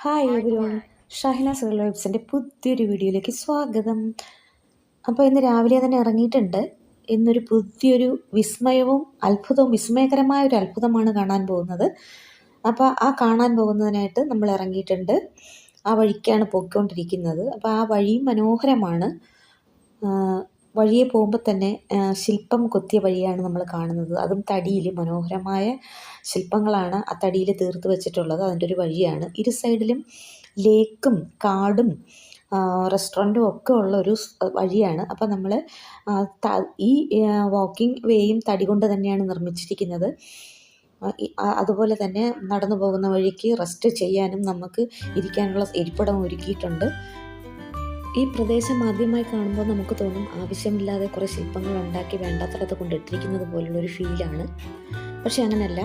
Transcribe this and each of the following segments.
Hi everyone, Shahnaz റിലോബ്സിൻ്റെ പുതിയൊരു വീഡിയോയിലേക്ക് സ്വാഗതം. അപ്പോൾ ഇന്ന് രാവിലെ തന്നെ ഇറങ്ങിയിട്ടുണ്ട്. ഇന്നൊരു പുതിയൊരു വിസ്മയവും അത്ഭുതവും വിസ്മയകരമായ ഒരു അത്ഭുതമാണ് കാണാൻ പോകുന്നത്. അപ്പോൾ ആ കാണാൻ പോകുന്നതിനായിട്ട് നമ്മൾ ഇറങ്ങിയിട്ടുണ്ട്. ആ വഴിക്കാണ് പോയിക്കൊണ്ടിരിക്കുന്നത്. അപ്പോൾ ആ വഴിയും മനോഹരമാണ്. വഴിയെ പോകുമ്പോൾ തന്നെ ശില്പം കൊത്തിയ വഴിയാണ് നമ്മൾ കാണുന്നത്. അതും തടിയിൽ മനോഹരമായ ശില്പങ്ങളാണ് ആ തടിയിൽ തീർത്ത് വെച്ചിട്ടുള്ളത്. അതിൻ്റെ ഒരു വഴിയാണ്. ഇരു സൈഡിലും ലേക്കും കാടും റെസ്റ്റോറൻറ്റും ഒക്കെ ഉള്ള ഒരു വഴിയാണ്. അപ്പോൾ നമ്മൾ ഈ വാക്കിംഗ് വേയും തടി കൊണ്ട് തന്നെയാണ് നിർമ്മിച്ചിരിക്കുന്നത്. അതുപോലെ തന്നെ നടന്നു പോകുന്ന വഴിക്ക് റെസ്റ്റ് ചെയ്യാനും നമുക്ക് ഇരിക്കാനുള്ള ഇരിപ്പിടം ഒരുക്കിയിട്ടുണ്ട്. ഈ പ്രദേശം ആദ്യമായി കാണുമ്പോൾ നമുക്ക് തോന്നും ആവശ്യമില്ലാതെ കുറേ ശില്പങ്ങൾ ഉണ്ടാക്കി വേണ്ടാത്തടത്ത് കൊണ്ടിട്ടിരിക്കുന്നത് പോലുള്ളൊരു ഫീലാണ്. പക്ഷെ അങ്ങനല്ല.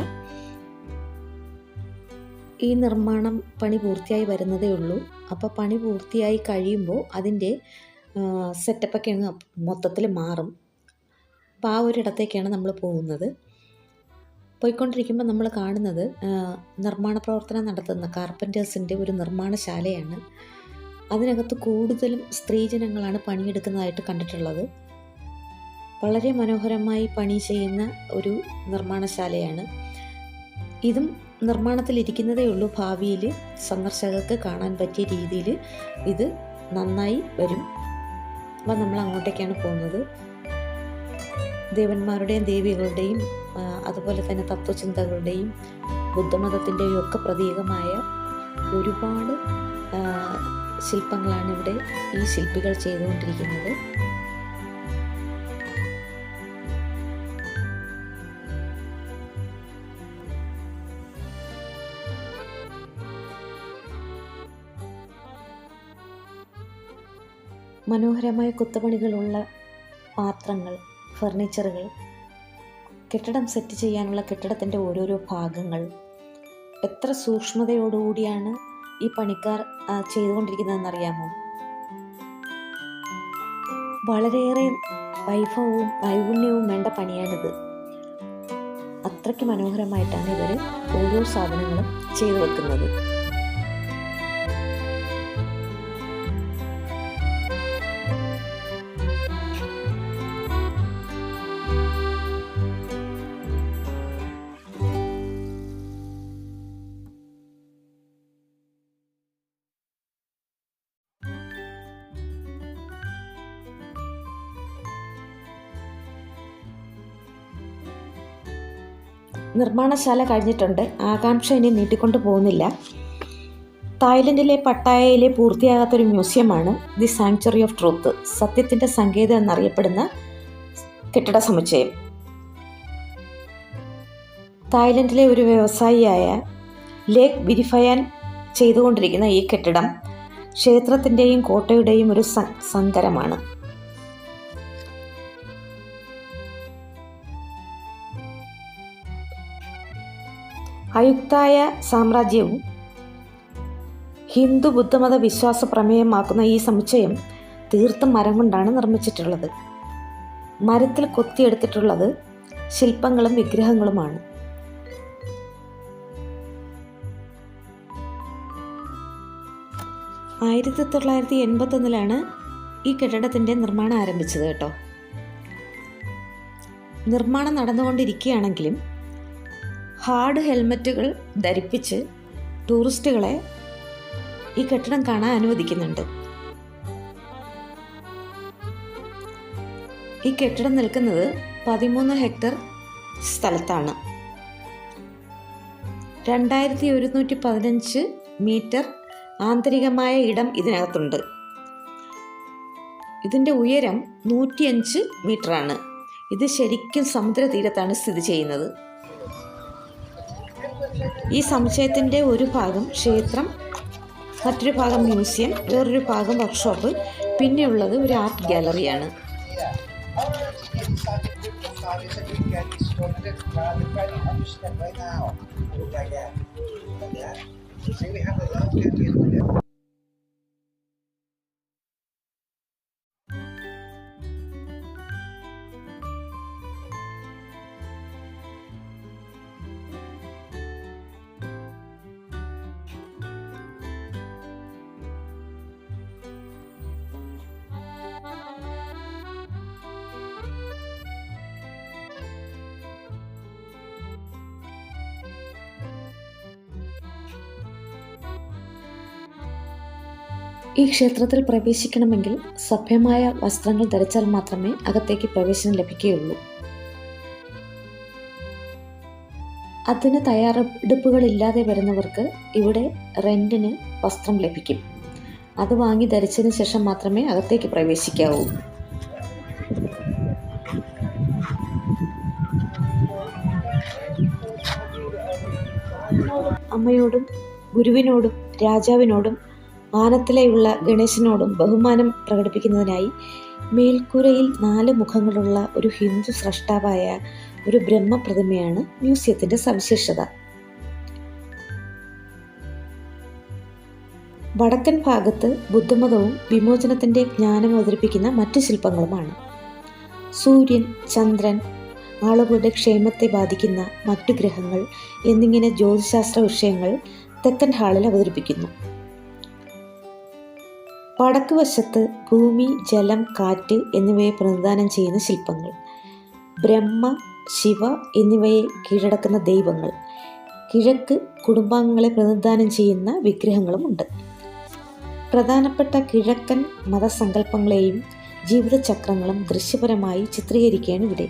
ഈ നിർമ്മാണം പണി പൂർത്തിയായി വരുന്നതേ ഉള്ളൂ. അപ്പോൾ പണി പൂർത്തിയായി കഴിയുമ്പോൾ അതിൻ്റെ സെറ്റപ്പൊക്കെ അങ്ങ് മൊത്തത്തിൽ മാറും. അപ്പോൾ ആ ഒരിടത്തേക്കാണ് നമ്മൾ പോകുന്നത്. പോയിക്കൊണ്ടിരിക്കുമ്പോൾ നമ്മൾ കാണുന്നത് നിർമ്മാണ പ്രവർത്തനം നടത്തുന്ന കാർപ്പൻറ്റേഴ്സിൻ്റെ ഒരു നിർമ്മാണശാലയാണ്. അതിനകത്ത് കൂടുതലും സ്ത്രീജനങ്ങളാണ് പണിയെടുക്കുന്നതായിട്ട് കണ്ടിട്ടുള്ളത്. വളരെ മനോഹരമായി പണി ചെയ്യുന്ന ഒരു നിർമ്മാണശാലയാണ്. ഇതും നിർമ്മാണത്തിലിരിക്കുന്നതേ ഉള്ളൂ. ഭാവിയിൽ സന്ദർശകർക്ക് കാണാൻ പറ്റിയ രീതിയിൽ ഇത് നന്നായി വരും. അപ്പോൾ നമ്മൾ അങ്ങോട്ടേക്കാണ് പോകുന്നത്. ദേവന്മാരുടെയും ദേവികളുടെയും അതുപോലെ തന്നെ തത്വചിന്തകളുടെയും ബുദ്ധമതത്തിൻ്റെയും ഒക്കെ പ്രതീകമായ ഒരുപാട് ശില്പങ്ങളാണ് ഇവിടെ ഈ ശില്പികൾ ചെയ്തുകൊണ്ടിരിക്കുന്നത്. മനോഹരമായ കൊത്തുപണികളുള്ള പാത്രങ്ങൾ, ഫർണിച്ചറുകൾ, കെട്ടിടം സെറ്റ് ചെയ്യാനുള്ള കെട്ടിടത്തിൻ്റെ ഓരോരോ ഭാഗങ്ങൾ എത്ര സൂക്ഷ്മതയോടുകൂടിയാണ് ഈ പണിക്കാർ ചെയ്തുകൊണ്ടിരിക്കുന്നതെന്നറിയാമോ? വളരെയേറെ വൈഭവവും നൈപുണ്യവും വേണ്ട പണിയാണിത്. അത്രയ്ക്ക് മനോഹരമായിട്ടാണ് ഇവർ ഓരോ സാധനങ്ങളും ചെയ്തു വെക്കുന്നത്. നിർമ്മാണശാല കഴിഞ്ഞിട്ടുണ്ട്. ആകാംക്ഷ ഇനി നീട്ടിക്കൊണ്ട് പോകുന്നില്ല. തായ്ലൻഡിലെ പട്ടായയിലെ പൂർത്തിയാകാത്തൊരു മ്യൂസിയമാണ് ദി സാങ്ച്വറി ഓഫ് ട്രൂത്ത്, സത്യത്തിൻ്റെ സങ്കേതം എന്നറിയപ്പെടുന്ന കെട്ടിട സമുച്ചയം. തായ്ലൻഡിലെ ഒരു വ്യവസായിയായ ലേക്ക് വിരിഫയാൻ ചെയ്തുകൊണ്ടിരിക്കുന്ന ഈ കെട്ടിടം ക്ഷേത്രത്തിൻ്റെയും കോട്ടയുടെയും ഒരു സങ്കരമാണ്. അയുക്തായ സാമ്രാജ്യവും ഹിന്ദു ബുദ്ധമത വിശ്വാസ പ്രമേയമാക്കുന്ന ഈ സമുച്ചയം തീർത്തും മരം കൊണ്ടാണ് നിർമ്മിച്ചിട്ടുള്ളത്. മരത്തിൽ കൊത്തിയെടുത്തിട്ടുള്ളത് ശില്പങ്ങളും വിഗ്രഹങ്ങളുമാണ്. ആയിരത്തി 1981 ഈ കെട്ടിടത്തിൻ്റെ നിർമ്മാണം ആരംഭിച്ചത് കേട്ടോ. നിർമ്മാണം നടന്നുകൊണ്ടിരിക്കുകയാണെങ്കിലും ഹാർഡ് ഹെൽമറ്റുകൾ ധരിപ്പിച്ച് ടൂറിസ്റ്റുകളെ ഈ കെട്ടിടം കാണാൻ അനുവദിക്കുന്നുണ്ട്. ഈ കെട്ടിടം നിൽക്കുന്നത് 13 ഹെക്ടർ സ്ഥലത്താണ്. 2115 മീറ്റർ ആന്തരികമായ ഇടം ഇതിനകത്തുണ്ട്. ഇതിൻ്റെ ഉയരം 105 മീറ്ററാണ്. ഇത് ശരിക്കും സമുദ്രതീരത്താണ് സ്ഥിതി ചെയ്യുന്നത്. ഈ സമുച്ചയത്തിൻ്റെ ഒരു ഭാഗം ക്ഷേത്രം, മറ്റൊരു ഭാഗം മ്യൂസിയം, വേറൊരു ഭാഗം വർക്ക്ഷോപ്പ്, പിന്നെയുള്ളത് ഒരു ആർട്ട് ഗാലറിയാണ്. ഈ ക്ഷേത്രത്തിൽ പ്രവേശിക്കണമെങ്കിൽ സഭ്യമായ വസ്ത്രങ്ങൾ ധരിച്ചാൽ മാത്രമേ അകത്തേക്ക് പ്രവേശനം ലഭിക്കുകയുള്ളൂ. അതിന് തയ്യാറെടുപ്പുകളില്ലാതെ വരുന്നവർക്ക് ഇവിടെ റെന്റിന് വസ്ത്രം ലഭിക്കും. അത് വാങ്ങി ധരിച്ചതിന് ശേഷം മാത്രമേ അകത്തേക്ക് പ്രവേശിക്കാവൂ. അമ്മയോടും ഗുരുവിനോടും രാജാവിനോടും വാനത്തിലെയുള്ള ഗണേശനോടും ബഹുമാനം പ്രകടിപ്പിക്കുന്നതിനായി മേൽക്കൂരയിൽ 4 മുഖങ്ങളുള്ള ഒരു ഹിന്ദു സ്രഷ്ടാവായ ഒരു ബ്രഹ്മപ്രതിമയാണ് മ്യൂസിയത്തിൻ്റെ സവിശേഷത. വടക്കൻ ഭാഗത്ത് ബുദ്ധമതവും വിമോചനത്തിൻ്റെ ജ്ഞാനം അവതരിപ്പിക്കുന്ന മറ്റ് ശില്പങ്ങളുമാണ്. സൂര്യൻ, ചന്ദ്രൻ, ആളുകളുടെ ക്ഷേമത്തെ ബാധിക്കുന്ന മറ്റു ഗ്രഹങ്ങൾ എന്നിങ്ങനെ ജ്യോതിശാസ്ത്ര വിഷയങ്ങൾ തെക്കൻ ഹാളിൽ അവതരിപ്പിക്കുന്നു. വടക്ക് വശത്ത് ഭൂമി, ജലം, കാറ്റ് എന്നിവയെ പ്രതിനിധാനം ചെയ്യുന്ന ശില്പങ്ങൾ, ബ്രഹ്മ, ശിവ എന്നിവയെ കീഴടക്കുന്ന ദൈവങ്ങൾ, കിഴക്ക് കുടുംബാംഗങ്ങളെ പ്രതിനിധാനം ചെയ്യുന്ന വിഗ്രഹങ്ങളുമുണ്ട്. പ്രധാനപ്പെട്ട കിഴക്കൻ മതസങ്കല്പങ്ങളെയും ജീവിതചക്രങ്ങളും ദൃശ്യപരമായി ചിത്രീകരിക്കുകയാണ് ഇവിടെ.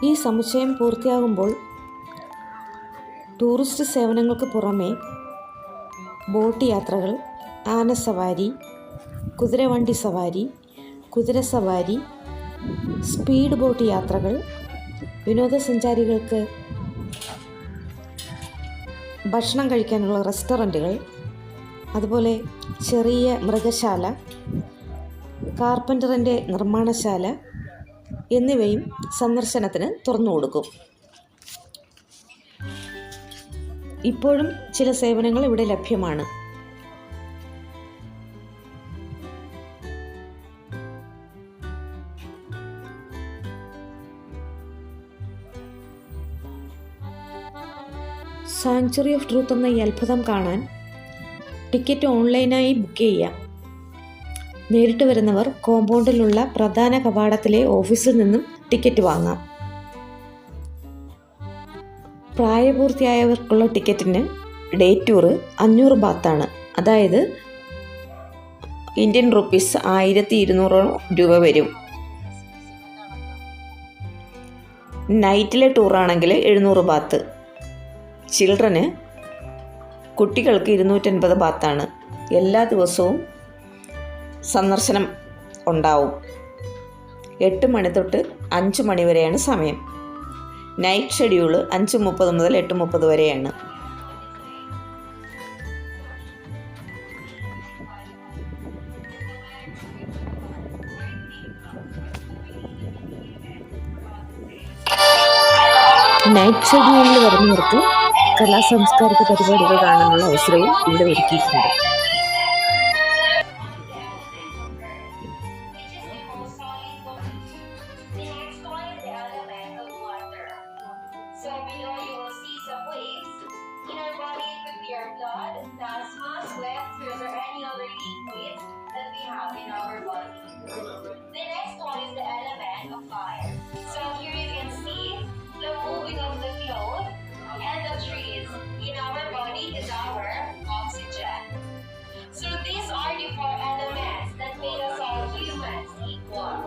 ഈ സമുച്ചയം പൂർത്തിയാകുമ്പോൾ ടൂറിസ്റ്റ് സേവനങ്ങൾക്ക് പുറമെ ബോട്ട് യാത്രകൾ, ആനസവാരി, കുതിരവണ്ടി സവാരി, കുതിരസവാരി, സ്പീഡ് ബോട്ട് യാത്രകൾ, വിനോദസഞ്ചാരികൾക്ക് ഭക്ഷണം കഴിക്കാനുള്ള റെസ്റ്റോറൻറ്റുകൾ, അതുപോലെ ചെറിയ മൃഗശാല, കാർപ്പൻ്ററിൻ്റെ നിർമ്മാണശാല എന്നിവയും സന്ദർശനത്തിന് തുറന്നു കൊടുക്കും. ഇപ്പോഴും ചില സേവനങ്ങൾ ഇവിടെ ലഭ്യമാണ്. സാങ്ച്വറി ഓഫ് ട്രൂത്ത് എന്ന ഈ അത്ഭുതം കാണാൻ ടിക്കറ്റ് ഓൺലൈനായി ബുക്ക് ചെയ്യാം. നേരിട്ട് വരുന്നവർ കോമ്പൗണ്ടിലുള്ള പ്രധാന കവാടത്തിലെ ഓഫീസിൽ നിന്നും ടിക്കറ്റ് വാങ്ങാം. പ്രായപൂർത്തിയായവർക്കുള്ള ടിക്കറ്റിന് ഡേ ടൂർ 500 ബാത്താണ്, അതായത് ഇന്ത്യൻ റുപ്പീസ് 1200 രൂപ വരും. നൈറ്റിലെ ടൂറാണെങ്കിൽ 700 ബാത്ത്. ചിൽഡ്രന്, കുട്ടികൾക്ക് 250 ബാത്താണ്. എല്ലാ ദിവസവും സന്ദർശനം ഉണ്ടാവും. 8 മണി തൊട്ട് 5 മണി വരെയാണ് സമയം. നൈറ്റ് ഷെഡ്യൂള് 5:30 മുതൽ 8:30 വരെയാണ്. നൈറ്റ് ഷെഡ്യൂളിൽ വരുന്നവർക്ക് കലാസാംസ്കാരിക പരിപാടികൾ കാണാനുള്ള അവസരവും ഇവിടെ ഒരുക്കിയിട്ടുണ്ട്. have in our body. The next one is the element of fire. So here you can see the moving of the clothes and the trees in our body is our oxygen. So these are the four elements that made us all humans equal.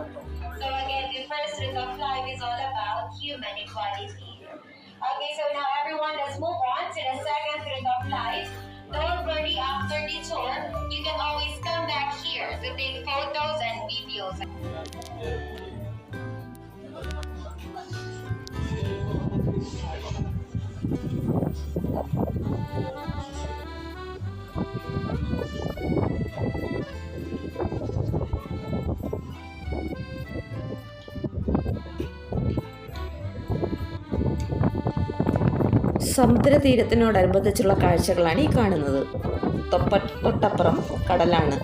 So again, the first truth of life is all about human equality. Okay, so now everyone, let's move on to the second truth of life. Don't worry, after the tour, you can always come back here to take photos and videos. സമുദ്രതീരത്തിനോടനുബന്ധിച്ചുള്ള കാഴ്ചകളാണ് ഈ കാണുന്നത്. തൊട്ടപ്പുറം കടലാണ്.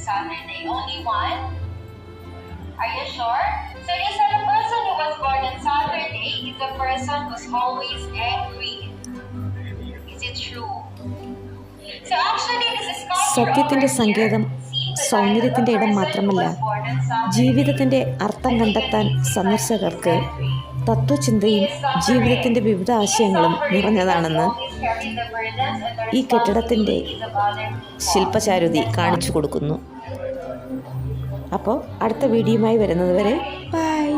Saturday, only one? Are you sure? So they said the person who was born on Saturday is the person who's always angry. Is it true? So actually this is സത്യത്തിൻ്റെ സങ്കേതം സൗന്ദര്യത്തിൻ്റെ ഇടം മാത്രമല്ല, ജീവിതത്തിൻ്റെ അർത്ഥം കണ്ടെത്താൻ സന്ദർശകർക്ക് തത്വചിന്തയും ജീവിതത്തിൻ്റെ വിവിധ ആശയങ്ങളും നിറഞ്ഞതാണെന്ന് ഈ കെട്ടിടത്തിൻ്റെ ശില്പചാരുതി കാണിച്ചു കൊടുക്കുന്നു. അപ്പോൾ അടുത്ത വീഡിയോയുമായി വരുന്നത് വരെ ബൈ.